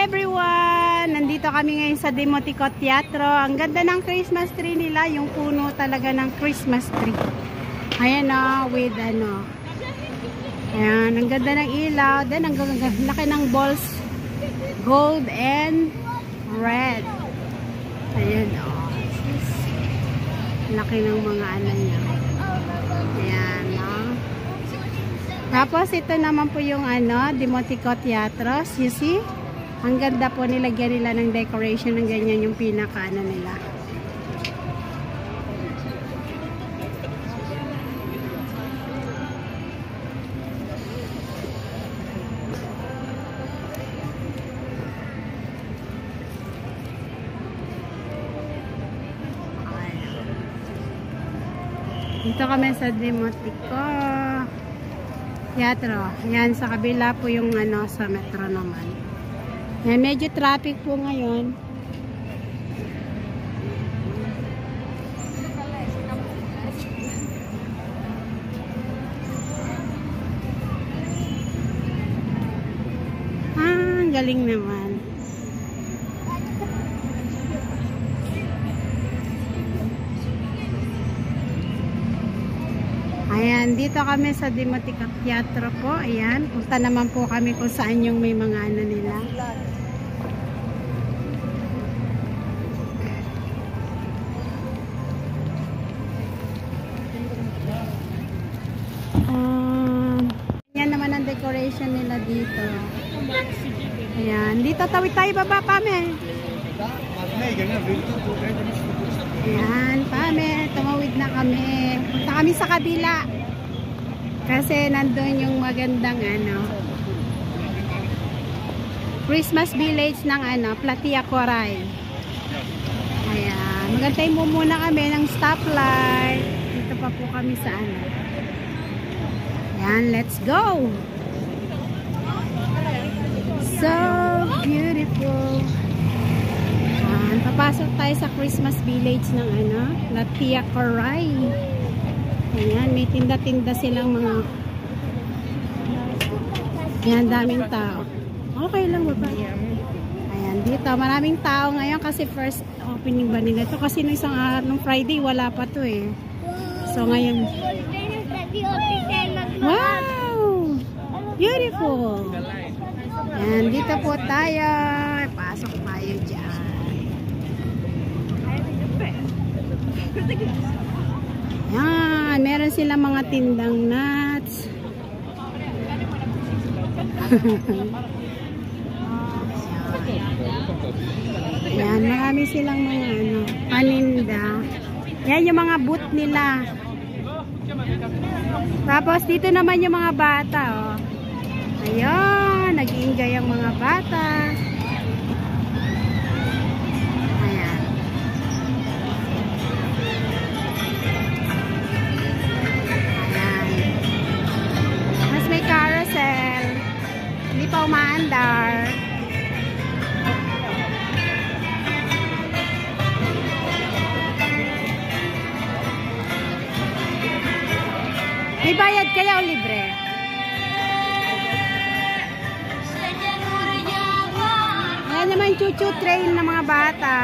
everyone! Nandito kami ngayon sa Demotico Teatro. Ang ganda ng Christmas tree nila. Yung puno talaga ng Christmas tree. Ayan o, with ano. Ayan, ang ganda ng ilaw. Then, ang laki ng balls. Gold and red. Ayan o. Laki ng mga ano niya. Ayan o. Tapos, ito naman po yung ano, Demotico Teatro. You see? Ang ganda po, nilagyan nila ng decoration ng ganyan yung pinaka ano nila. Dito kami sa Demotico Teatro. Yan, sa kabila po yung ano, sa metro naman. Yan, medyo traffic po ngayon. Ang galing naman. Ayan, dito kami sa Demotico Teatro po. Ayan, punta naman po kami kung saan yung may mga ano nila. Yan naman ang decoration nila dito. Ayan, dito tawid tayo baba, Pame. Ayan, Pame, tumawid na kami. Punta kami sa kabila. Kasi nandun yung magandang ano, Christmas village ng ano, Platia Coray. Ayan, magantay mo muna kami ng stoplight. Dito pa po kami sa ano. Ayan, let's go! So beautiful. Ayan, papasok tayo sa Christmas village ng ano, Platia Coray. Ayan, may tinda-tinda silang mga. Ayan, daming tao. Okay lang ba? Ayan, dito maraming tao ngayon kasi first opening ba nila ito? Kasi nung isang nung Friday wala pa to eh. So ngayon. Wow! Beautiful! Ayan, dito po tayo. Pasok tayo dyan. Ayan, meron silang mga tindang nuts. Ayan, marami silang mga ano, paninda. Ayan yung mga booth nila. Tapos dito naman yung mga bata, oh. Ayun, nag-i-enjoy ang mga bata. Ayan. Ayan. Mas may carousel. Hindi pa umaandar. May bayad kaya o libre? Ayan naman chuchu train ng mga bata.